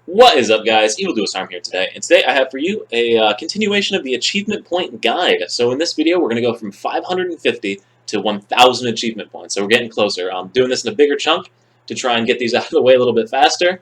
What is up, guys? EvilDuosArm here today, and today I have for you a continuation of the achievement point guide. So in this video, we're going to go from 550 to 1,000 achievement points. So we're getting closer. I'm doing this in a bigger chunk to try and get these out of the way a little bit faster.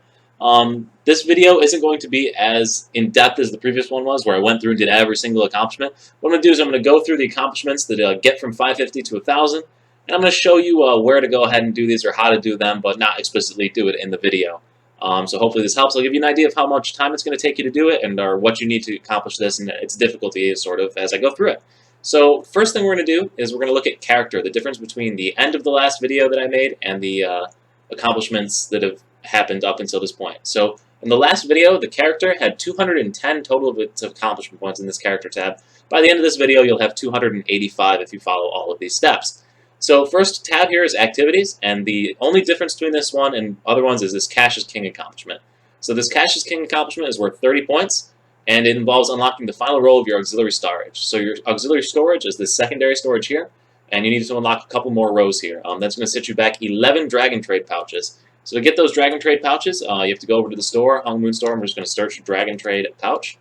This video isn't going to be as in-depth as the previous one was, where I went through and did every single accomplishment. What I'm going to do is I'm going to go through the accomplishments that get from 550 to 1,000, and I'm going to show you where to go ahead and do these or how to do them, but not explicitly do it in the video. So hopefully this helps. I'll give you an idea of how much time it's going to take you to do it and or what you need to accomplish this and its difficulty sort of as I go through it. So first thing we're going to do is we're going to look at character, the difference between the end of the last video that I made and the accomplishments that have happened up until this point. So in the last video, the character had 210 total of its accomplishment points in this character tab. By the end of this video, you'll have 285 if you follow all of these steps. So first tab here is activities, and the only difference between this one and other ones is this Cash is King accomplishment. So this Cash is King accomplishment is worth 30 points, and it involves unlocking the final row of your auxiliary storage. So your auxiliary storage is this secondary storage here, and you need to unlock a couple more rows here. That's going to set you back 11 Dragon Trade pouches. So to get those Dragon Trade pouches, you have to go over to the store, Hung Moon Store, and we're just going to search Dragon Trade pouch.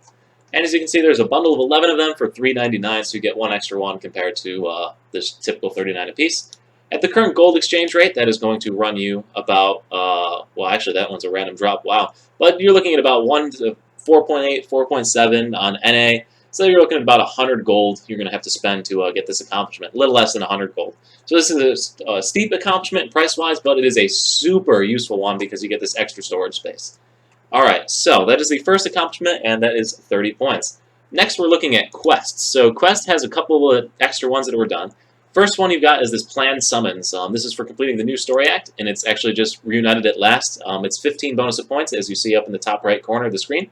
And as you can see, there's a bundle of 11 of them for $3.99, so you get one extra one compared to this typical $39 a piece. At the current gold exchange rate, that is going to run you about, well, actually, that one's a random drop, wow. But you're looking at about 1 to 4.8, 4.7 on NA, so you're looking at about 100 gold you're going to have to spend to get this accomplishment, a little less than 100 gold. So this is a steep accomplishment price-wise, but it is a super useful one because you get this extra storage space. Alright, so that is the first accomplishment, and that is 30 points. Next, we're looking at quests. So Quest has a couple of extra ones that were done. First one you've got is this planned summons. This is for completing the new story act, and it's actually just reunited at last. It's 15 bonus of points, as you see up in the top right corner of the screen.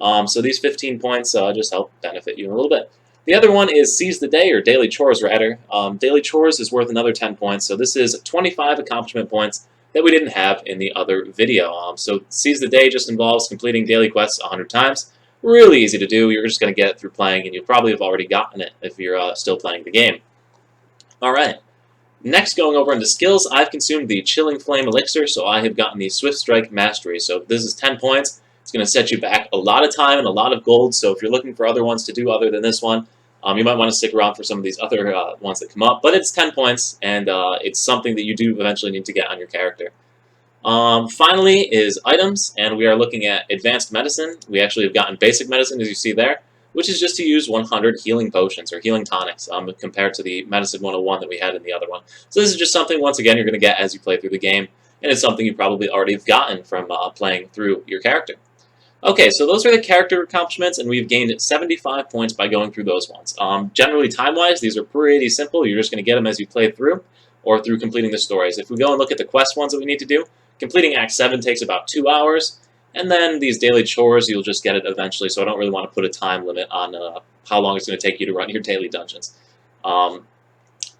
So these 15 points just help benefit you a little bit. The other one is Seize the Day, or Daily Chores, rather. Daily Chores is worth another 10 points, so this is 25 accomplishment points that we didn't have in the other video. So Seize the Day just involves completing daily quests 100 times. Really easy to do. You're just going to get it through playing, and you probably have already gotten it if you're still playing the game. Alright, next going over into skills, I've consumed the Chilling Flame Elixir, so I have gotten the Swift Strike Mastery. So this is 10 points. It's going to set you back a lot of time and a lot of gold, so if you're looking for other ones to do other than this one, you might want to stick around for some of these other ones that come up, but it's 10 points, and it's something that you do eventually need to get on your character. Finally is items, and we are looking at Advanced Medicine. We actually have gotten Basic Medicine, as you see there, which is just to use 100 healing potions, or healing tonics, compared to the Medicine 101 that we had in the other one. So this is just something, once again, you're going to get as you play through the game, and it's something you probably already have gotten from playing through your character. Okay, so those are the character accomplishments, and we've gained 75 points by going through those ones. Generally, time-wise, these are pretty simple. You're just going to get them as you play through, or through completing the stories. If we go and look at the quest ones that we need to do, completing Act 7 takes about 2 hours, and then these daily chores, you'll just get it eventually, so I don't really want to put a time limit on how long it's going to take you to run your daily dungeons.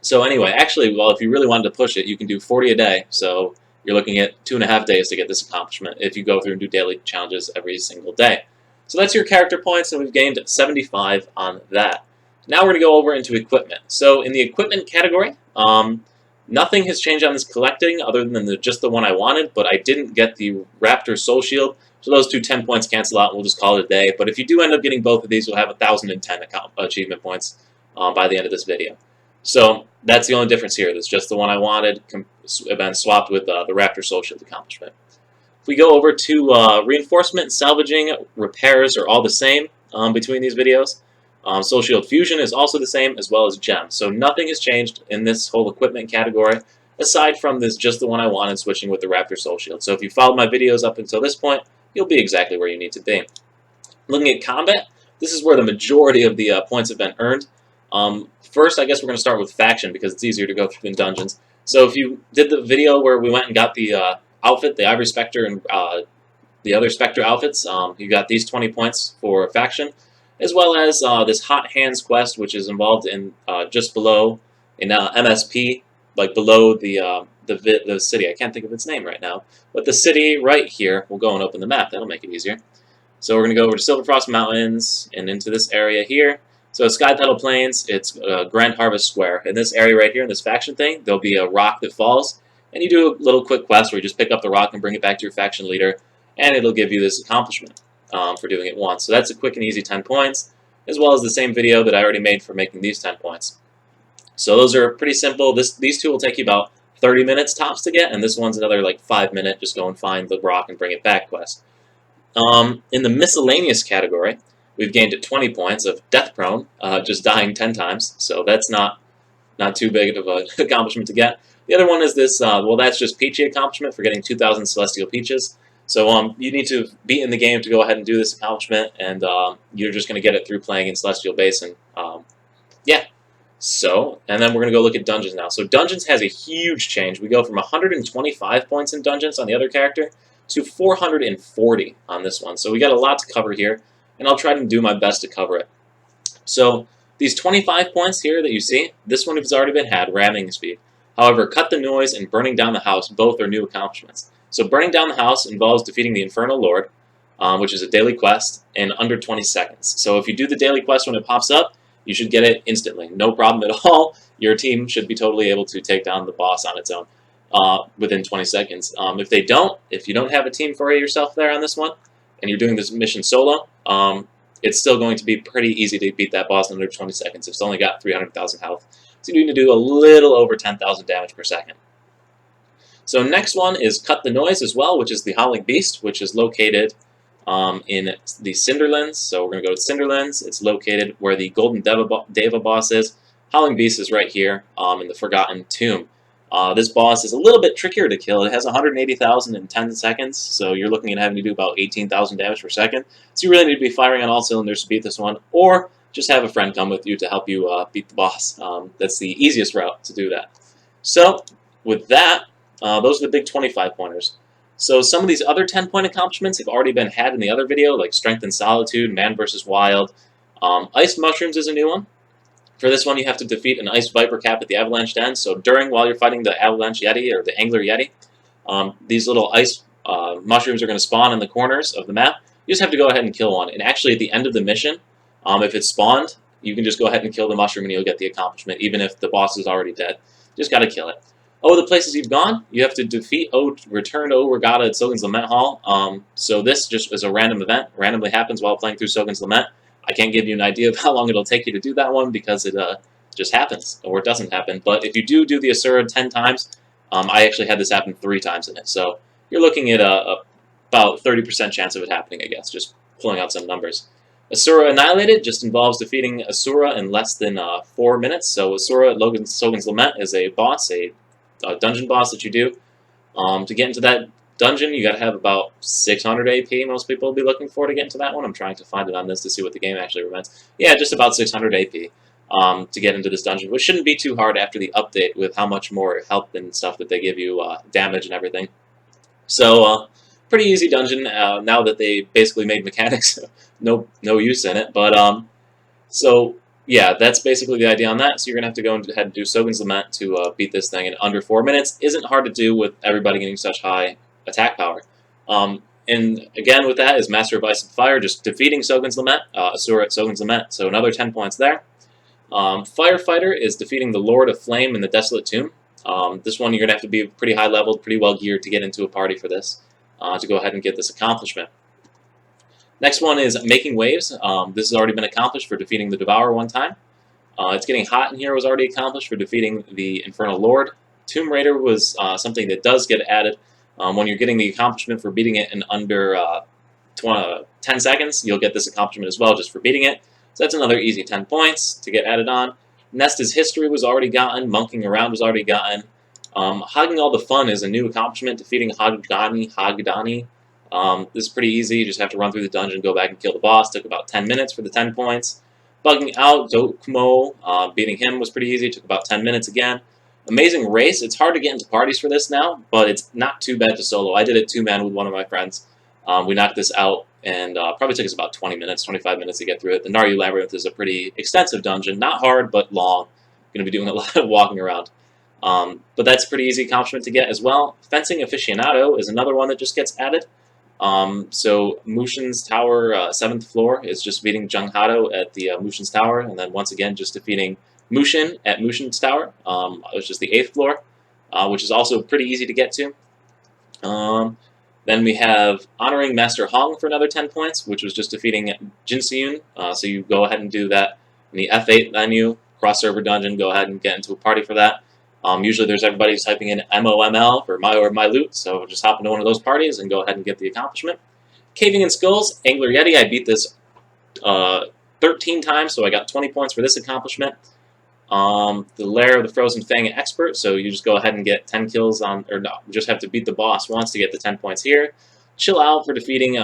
So anyway, actually, well, if you really wanted to push it, you can do 40 a day, so you're looking at 2.5 days to get this accomplishment if you go through and do daily challenges every single day. So that's your character points, and we've gained 75 on that. Now we're going to go over into equipment. So in the equipment category, nothing has changed on this collecting other than just the one I wanted, but I didn't get the Raptor Soul Shield, so those two 10 points cancel out, and we'll just call it a day. But if you do end up getting both of these, you'll have 1,010 achievement points by the end of this video. So that's the only difference here. That's just the one I wanted, been swapped with the Raptor Soul Shield accomplishment. If we go over to reinforcement, salvaging, repairs are all the same between these videos. Soul Shield Fusion is also the same, as well as gems. So nothing has changed in this whole equipment category, aside from this just the one I wanted, switching with the Raptor Soul Shield. So if you followed my videos up until this point, you'll be exactly where you need to be. Looking at combat, this is where the majority of the points have been earned. First, I guess we're going to start with faction because it's easier to go through in dungeons. So if you did the video where we went and got the outfit, the Ivory Spectre and the other Spectre outfits, you got these 20 points for faction, as well as this Hot Hands quest, which is involved in just below in MSP, like below the city. I can't think of its name right now, but the city right here. We'll go and open the map. That'll make it easier. So we're going to go over to Silverfrost Mountains and into this area here. So Sky Petal Plains, it's Grand Harvest Square. In this area right here, in this faction thing, there'll be a rock that falls, and you do a little quick quest where you just pick up the rock and bring it back to your faction leader, and it'll give you this accomplishment for doing it once. So that's a quick and easy 10 points, as well as the same video that I already made for making these 10 points. So those are pretty simple. These two will take you about 30 minutes tops to get, and this one's another like 5-minute, just go and find the rock and bring it back quest. In the miscellaneous category, we've gained 20 points of Death Prone, just dying 10 times, so that's not too big of an accomplishment to get. The other one is this, well, that's just Peachy accomplishment for getting 2,000 Celestial Peaches. So you need to be in the game to go ahead and do this accomplishment, and you're just going to get it through playing in Celestial Basin. Yeah. So, and then we're going to go look at Dungeons now. So Dungeons has a huge change. We go from 125 points in Dungeons on the other character to 440 on this one. So we got a lot to cover here, and I'll try to do my best to cover it. So these 25 points here that you see, this one has already been had, ramming speed. However, Cut the Noise and Burning Down the House both are new accomplishments. So Burning Down the House involves defeating the Infernal Lord, which is a daily quest, in under 20 seconds. So if you do the daily quest when it pops up, you should get it instantly. No problem at all. Your team should be totally able to take down the boss on its own within 20 seconds. If you don't have a team for yourself there on this one, and you're doing this mission solo, it's still going to be pretty easy to beat that boss in under 20 seconds. It's only got 300,000 health. So you need to do a little over 10,000 damage per second. So next one is Cut the Noise as well, which is the Howling Beast, which is located in the Cinderlands. So we're going to go to Cinderlands. It's located where the Golden Deva boss is. Howling Beast is right here in the Forgotten Tomb. This boss is a little bit trickier to kill. It has 180,000 in 10 seconds, so you're looking at having to do about 18,000 damage per second. So you really need to be firing on all cylinders to beat this one, or just have a friend come with you to help you beat the boss. That's the easiest route to do that. So with that, those are the big 25-pointers. So some of these other 10-point accomplishments have already been had in the other video, like Strength and Solitude, Man vs. Wild. Ice Mushrooms is a new one. For this one, you have to defeat an Ice Viper Cap at the Avalanche Den. So while you're fighting the Avalanche Yeti or the Angler Yeti, these little ice mushrooms are going to spawn in the corners of the map. You just have to go ahead and kill one. And actually, at the end of the mission, if it's spawned, you can just go ahead and kill the mushroom and you'll get the accomplishment, even if the boss is already dead. Just got to kill it. Oh, the places you've gone, you have to return to Regatta at Sogan's Lament Hall. So this just is a random event, randomly happens while playing through Sogan's Lament. I can't give you an idea of how long it'll take you to do that one because it just happens, or it doesn't happen. But if you do the Asura 10 times, I actually had this happen 3 times in it. So you're looking at about 30% chance of it happening, I guess, just pulling out some numbers. Asura Annihilated just involves defeating Asura in less than 4 minutes. So Asura at Sogan's Lament is a boss, a dungeon boss that you do. To get into that dungeon, you got to have about 600 AP. Most people will be looking for to get into that one. I'm trying to find it on this to see what the game actually recommends. Yeah, just about 600 AP to get into this dungeon, which shouldn't be too hard after the update with how much more health and stuff that they give you, damage and everything. So, pretty easy dungeon now that they basically made mechanics no use in it. But so yeah, that's basically the idea on that. So you're gonna have to go ahead and do Sogan's Lament to beat this thing in under 4 minutes. Isn't hard to do with everybody getting such high attack power. And again, with that is Master of Ice and Fire, just defeating Sogan's Lament, Asura at Sogan's Lament. So another 10 points there. Firefighter is defeating the Lord of Flame in the Desolate Tomb. This one you're gonna have to be pretty high leveled, pretty well geared to get into a party for this, to go ahead and get this accomplishment. Next one is Making Waves. This has already been accomplished for defeating the Devourer 1 time. It's Getting Hot in here was already accomplished for defeating the Infernal Lord. Tomb Raider was something that does get added. When you're getting the accomplishment for beating it in under 10 seconds, you'll get this accomplishment as well just for beating it. So that's another easy 10 points to get added on. Nesta's History was already gotten. Monking Around was already gotten. Hogging All the Fun is a new accomplishment, defeating Hagdani. This is pretty easy. You just have to run through the dungeon, go back and kill the boss. Took about 10 minutes for the 10 points. Bugging Out, Dokmo, beating him was pretty easy. Took about 10 minutes again. Amazing Race. It's hard to get into parties for this now, but it's not too bad to solo. I did it 2-man with one of my friends. We knocked this out, and probably took us about 20 minutes, 25 minutes to get through it. The Naryu Labyrinth is a pretty extensive dungeon. Not hard, but long. Going to be doing a lot of walking around. But that's a pretty easy accomplishment to get as well. Fencing Aficionado is another one that just gets added. So Mushin's Tower, 7th floor, is just beating Jung Hado at the Mushin's Tower, and then once again just defeating Mushin at Mushin's Tower, which is the 8th floor, which is also pretty easy to get to. Then we have Honoring Master Hong for another 10 points, which was just defeating Jin Siyun. So you go ahead and do that in the F8 menu, cross-server dungeon, go ahead and get into a party for that. Usually there's everybody who's typing in MOML for My or My Loot, so just hop into one of those parties and go ahead and get the accomplishment. Caving in Skulls, Angler Yeti, I beat this 13 times, so I got 20 points for this accomplishment. The Lair of the Frozen Fang Expert, so you just go ahead and get 10 kills on, or no, you just have to beat the boss once to get the 10 points here. Chill Out for defeating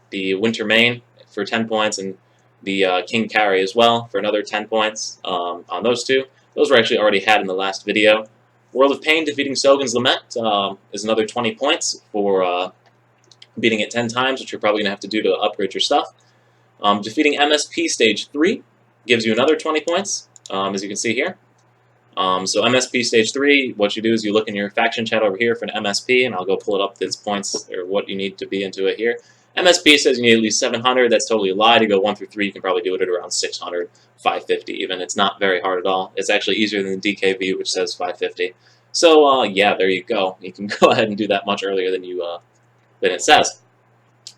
the Winter Mane for 10 points, and the King Carry as well for another 10 points on those two. Those were actually already had in the last video. World of Pain defeating Sogan's Lament is another 20 points for beating it 10 times, which you're probably going to have to do to upgrade your stuff. Defeating MSP Stage 3 gives you another 20 points. As you can see here. So MSP Stage 3, what you do is you look in your faction chat over here for an MSP, and I'll go pull it up, its points, or what you need to be into it here. MSP says you need at least 700, that's totally a lie. To go 1 through 3, you can probably do it at around 600, 550 even. It's not very hard at all. It's actually easier than the DKV, which says 550. So, yeah, there you go. You can go ahead and do that much earlier than than it says.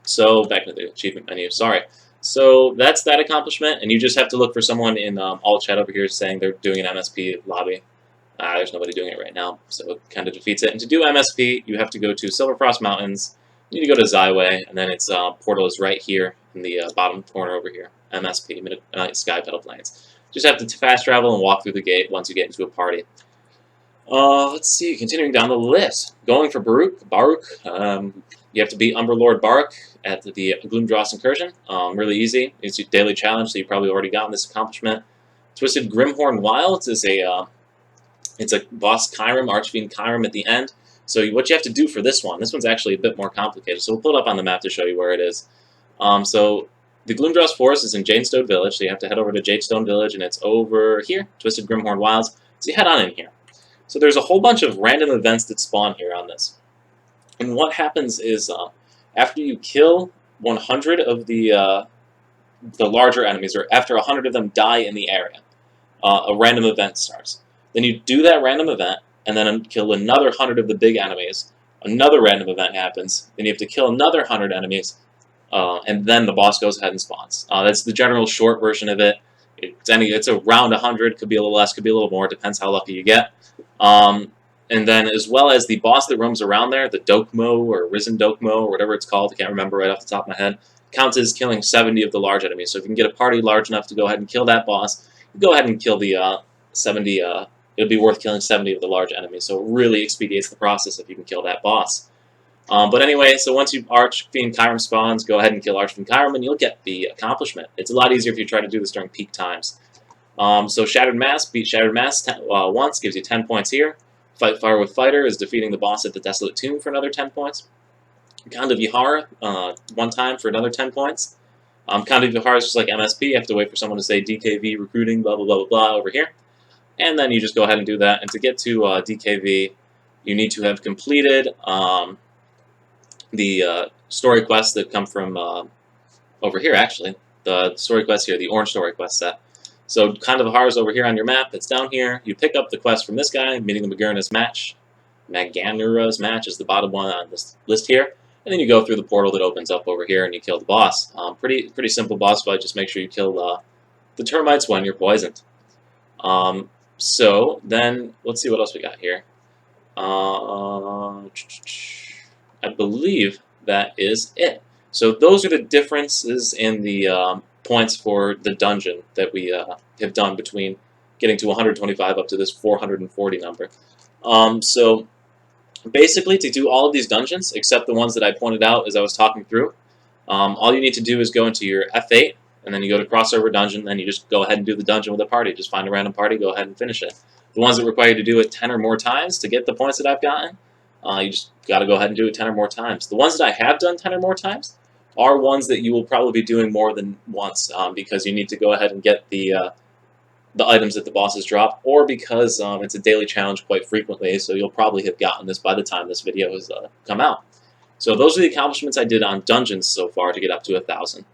So, back to the achievement menu, sorry. So that's that accomplishment, and you just have to look for someone in all chat over here saying they're doing an MSP lobby. There's nobody doing it right now, so it kind of defeats it. And to do MSP, you have to go to Silverfrost Mountains, you need to go to Zyway, and then its portal is right here in the bottom corner over here, MSP, Sky Petal Plains. Just have to fast travel and walk through the gate once you get into a party. Let's see, continuing down the list. Going for Baruch, you have to beat Umberlord Baruch at the Gloomdross Incursion. Really easy. It's your daily challenge, so you've probably already gotten this accomplishment. Twisted Grimhorn Wilds is it's a boss Kyurem, Archfiend Kyurem at the end. So what you have to do for this one's actually a bit more complicated. So we'll pull it up on the map to show you where it is. So the Gloomdross Forest is in Jadestone Village, so you have to head over to Jadestone Village, and it's over here, Twisted Grimhorn Wilds. So you head on in here. So there's a whole bunch of random events that spawn here on this. And what happens is, after you kill 100 of the larger enemies, or after 100 of them die in the area, a random event starts. Then you do that random event, and then kill another 100 of the big enemies. Another random event happens. Then you have to kill another 100 enemies, and then the boss goes ahead and spawns. That's the general short version of it. It's around 100, could be a little less, could be a little more, depends how lucky you get. And then, as well as the boss that roams around there, the Dokmo, or Risen Dokmo, or whatever it's called, I can't remember right off the top of my head, counts as killing 70 of the large enemies. So if you can get a party large enough to go ahead and kill that boss, go ahead and kill the 70, it'll be worth killing 70 of the large enemies. So it really expedites the process if you can kill that boss. But anyway, so once Archfiend Kyurem spawns, go ahead and kill Archfiend Kyurem, and you'll get the accomplishment. It's a lot easier if you try to do this during peak times. So Shattered Mass, beat Shattered Mass once, gives you 10 points here. Fight Fire with Fighter is defeating the boss at the Desolate Tomb for another 10 points. Khand of Yahara, one time for another 10 points. Khand of Yahara is just like MSP, you have to wait for someone to say DKV recruiting, blah, blah, blah, blah, blah, over here. And then you just go ahead and do that. And to get to DKV, you need to have completed the story quests that come from over here, actually. The story quests here, the orange story quest set. So Khand of Yahara is over here on your map. It's down here. You pick up the quest from this guy, meeting the Maganura's match. Maganura's match is the bottom one on this list here. And then you go through the portal that opens up over here and you kill the boss. Pretty simple boss fight. Just make sure you kill the termites when you're poisoned. So then, let's see what else we got here. I believe that is it. So those are the differences in the points for the dungeon that we have done between getting to 125 up to this 440 number. So basically, to do all of these dungeons, except the ones that I pointed out as I was talking through, all you need to do is go into your F8, and then you go to crossover dungeon, then you just go ahead and do the dungeon with a party. Just find a random party, go ahead and finish it. The ones that require you to do it 10 or more times to get the points that I've gotten, you just got to go ahead and do it 10 or more times. The ones that I have done 10 or more times are ones that you will probably be doing more than once, because you need to go ahead and get the items that the bosses drop, or because it's a daily challenge quite frequently, so you'll probably have gotten this by the time this video has come out. So those are the accomplishments I did on dungeons so far to get up to 1,000.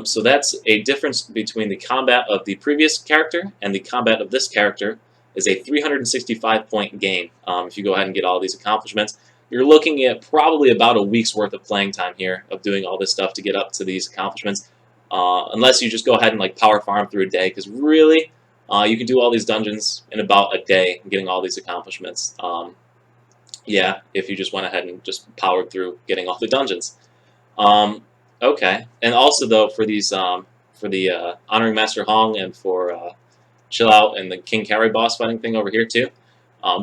So that's a difference between the combat of the previous character and the combat of this character is a 365 point gain if you go ahead and get all these accomplishments. you're looking at probably about a week's worth of playing time here of doing all this stuff to get up to these accomplishments. Unless you just go ahead and like power farm through a day, because really, you can do all these dungeons in about a day, getting all these accomplishments. Yeah, if you just went ahead and just powered through getting all the dungeons. Okay, and also though for these for the Honoring Master Hong and for Chill Out and the King Carry boss fighting thing over here too.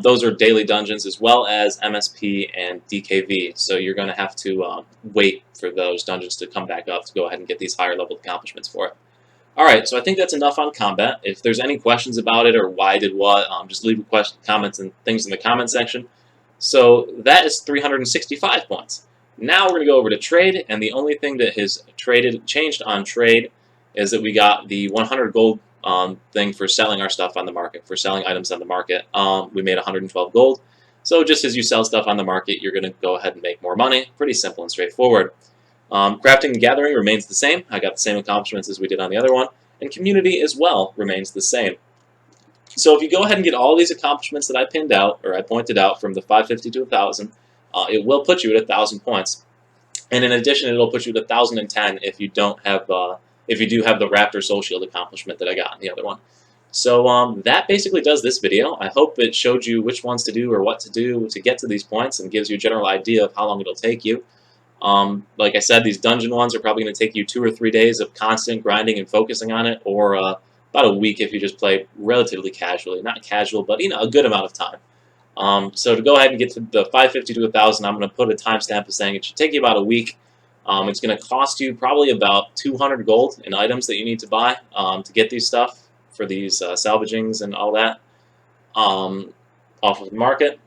Those are daily dungeons as well as MSP and DKV, so you're going to have to wait for those dungeons to come back up to go ahead and get these higher level accomplishments for it. Alright, so I think that's enough on combat. If there's any questions about it or why I did what, just leave comments and things in the comment section. So that is 365 points. Now we're going to go over to trade, and the only thing that has changed on trade is that we got the 100 gold thing for selling our stuff on the market, for selling items on the market. We made 112 gold. So just as you sell stuff on the market, you're going to go ahead and make more money. Pretty simple and straightforward. Crafting and gathering remains the same. I got the same accomplishments as we did on the other one. And community as well remains the same. So if you go ahead and get all these accomplishments that I pinned out, or I pointed out from the 550 to 1,000, it will put you at 1,000 points. And in addition, it'll put you at 1,010 if you don't have if you do have the Raptor Soul Shield accomplishment that I got in the other one. So that basically does this video. I hope it showed you which ones to do or what to do to get to these points and gives you a general idea of how long it'll take you. Like I said, these dungeon ones are probably going to take you 2 or 3 days of constant grinding and focusing on it, or about a week if you just play relatively casually. Not casual, but a good amount of time. So to go ahead and get to the 550 to 1,000, I'm going to put a timestamp of saying it should take you about a week. It's going to cost you probably about 200 gold in items that you need to buy to get these stuff for these salvagings and all that off of the market.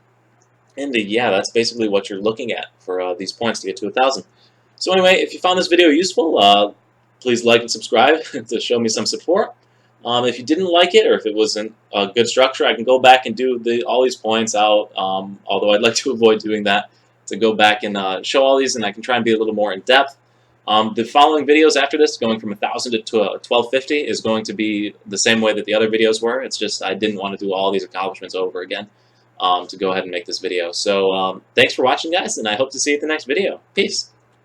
And yeah, that's basically what you're looking at for these points to get to 1,000. So anyway, if you found this video useful, please like and subscribe to show me some support. If you didn't like it, or if it wasn't a good structure, I can go back and do all these points out, although I'd like to avoid doing that, to go back and show all these, and I can try and be a little more in-depth. The following videos after this, going from 1,000 to 1,250, is going to be the same way that the other videos were. It's just I didn't want to do all these accomplishments over again to go ahead and make this video. So thanks for watching, guys, and I hope to see you at the next video. Peace!